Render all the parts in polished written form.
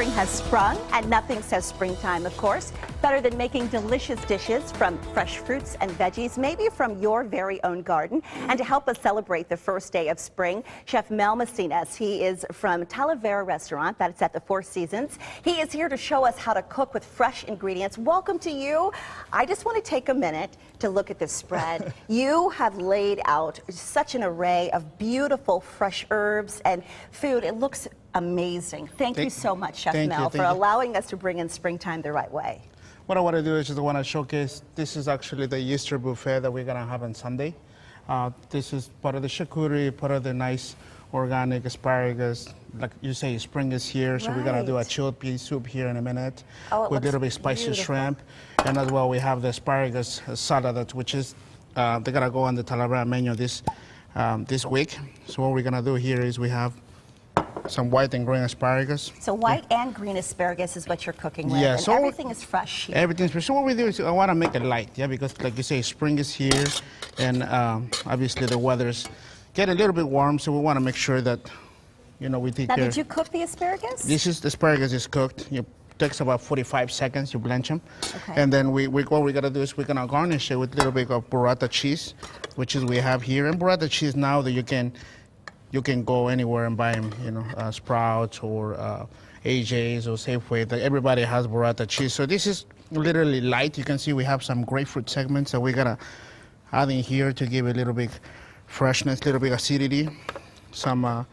spring has sprung, and nothing says springtime, of course, better than making delicious dishes from fresh fruits and veggies, maybe from your very own garden. And to help us celebrate the first day of spring, Chef Mel Macinas, he is from Talavera Restaurant, that's at the Four Seasons. He is here to show us how to cook with fresh ingredients. Welcome to you. I just want to take a minute to look at this spread. You have laid out such an array of beautiful fresh herbs and food. It looks amazing. Thank you so much, Chef Mel, for allowing us to bring in springtime the right way. What I want to do is just want to showcase, this is actually the Easter buffet that we're going to have on Sunday. This is part of the charcuterie, part of the nice organic asparagus. Like you say, spring is here, so we're going to do a chilled pea soup here in a minute with a little bit spicy shrimp. And as well, we have the asparagus salad, which is, they're going to go on the Talavera menu this week. So what we're going to do here is we have some white and green asparagus. So white and green asparagus is what you're cooking with, and so everything is fresh here. Everything's fresh. So what we do is I want to make it light, because like you say, spring is here, and obviously the weather's getting a little bit warm, so we want to make sure that, we take care. Now, did you cook the asparagus? The asparagus is cooked. It takes about 45 seconds, you blanch them. Okay. And then what we're going to do is we're going to garnish it with a little bit of burrata cheese, which is we have here. And burrata cheese now that you can go anywhere and buy them, Sprouts or AJ's or Safeway. Everybody has burrata cheese. So this is literally light. You can see we have some grapefruit segments that we're gonna add in here to give a little bit freshness, a little bit acidity. Some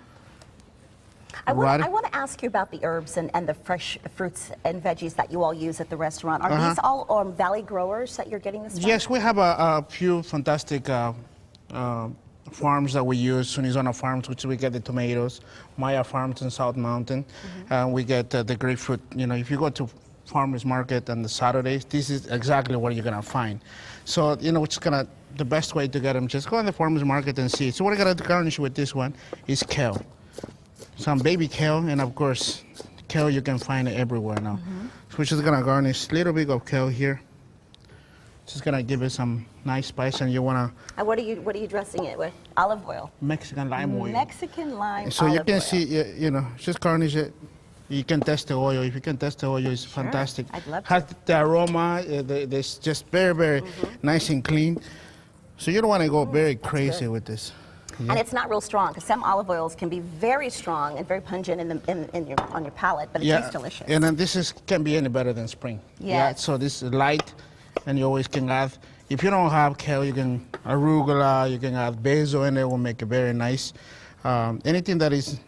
I want to ask you about the herbs and the fresh fruits and veggies that you all use at the restaurant. Are these all Valley growers that you're getting this from? Yes, we have a few fantastic farms that we use, Sunizona Farms, which we get the tomatoes, Maya Farms in South Mountain. We get the grapefruit. If you go to farmers market on the Saturdays, this is exactly what you're gonna find. So, the best way to get them, just go on the farmers market and see. So what I'm gonna garnish with this one is kale. Some baby kale, and of course, kale you can find it everywhere now. So we're just gonna garnish a little bit of kale here. Just gonna give it some nice spice, and you wanna. And what are you dressing it with? Olive oil. Mexican lime oil. Mexican lime. So olive you can oil. see, just garnish it. You can test the oil. If you can test the oil, it's fantastic. I'd love to. Has the aroma. It's just very, very nice and clean. So you don't want to go very crazy with this. And it's not real strong, because some olive oils can be very strong and very pungent on your palate, but it tastes delicious. And then this can be any better than spring. Yeah. So this is light, and you always can add. If you don't have kale, you can arugula. You can add basil, and it will make it very nice. Anything that is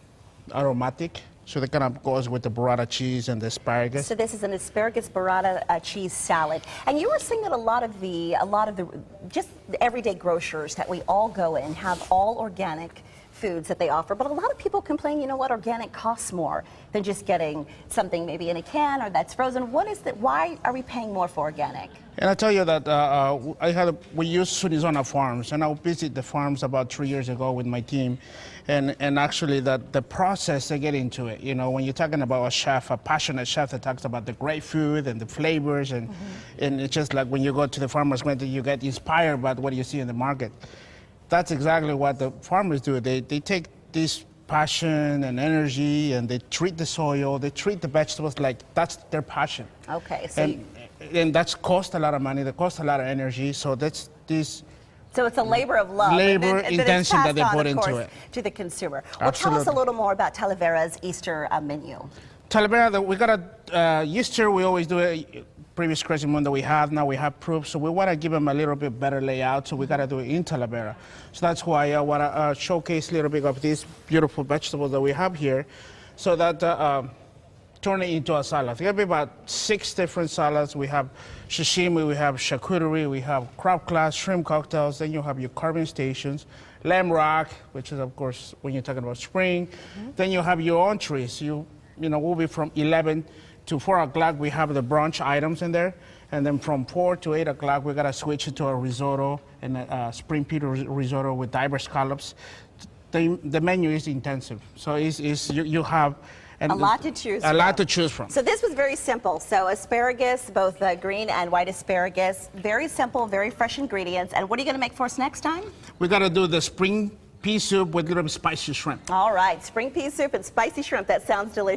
aromatic. So that kind of goes with the burrata cheese and the asparagus. So this is an asparagus burrata cheese salad. And you were saying that a lot of the just the everyday grocers that we all go in have all organic foods that they offer, but a lot of people complain, organic costs more than just getting something maybe in a can or that's frozen. What is that? Why are we paying more for organic? And I tell you that we use Sunizona Farms, and I visited the farms about 3 years ago with my team, and actually the process they get into it. When you're talking about a chef, a passionate chef that talks about the great food and the flavors, and it's just like when you go to the farmer's market, you get inspired by what you see in the market. That's exactly what the farmers do. They take this passion and energy, and they treat the soil, they treat the vegetables like that's their passion. Okay, so and that's cost a lot of money, that costs a lot of energy, so that's this. So it's a labor of love. Intention that they put into it. To the consumer. Well, tell us a little more about Talavera's Easter menu. Talavera, we got Easter, we always do it. Previous Crazy Monday we have, now we have proof, so we want to give them a little bit better layout, so we got to do it in Talavera. So that's why I want to showcase a little bit of these beautiful vegetables that we have here, so that turn it into a salad. We have about 6 different salads. We have sashimi, we have charcuterie, we have crab class, shrimp cocktails, then you have your carving stations, lamb rock, which is of course when you're talking about spring. Then you have your entrees. We'll be from 11 to 4 o'clock, we have the brunch items in there. And then from 4 to 8 o'clock, we got to switch it to a risotto and a spring pea risotto with diverse scallops. The menu is intensive. So you have a lot to choose from. A lot to choose from. So this was very simple. So asparagus, both green and white asparagus, very simple, very fresh ingredients. And what are you going to make for us next time? We got to do the spring pea soup with a little bit spicy shrimp. All right, spring pea soup and spicy shrimp. That sounds delicious.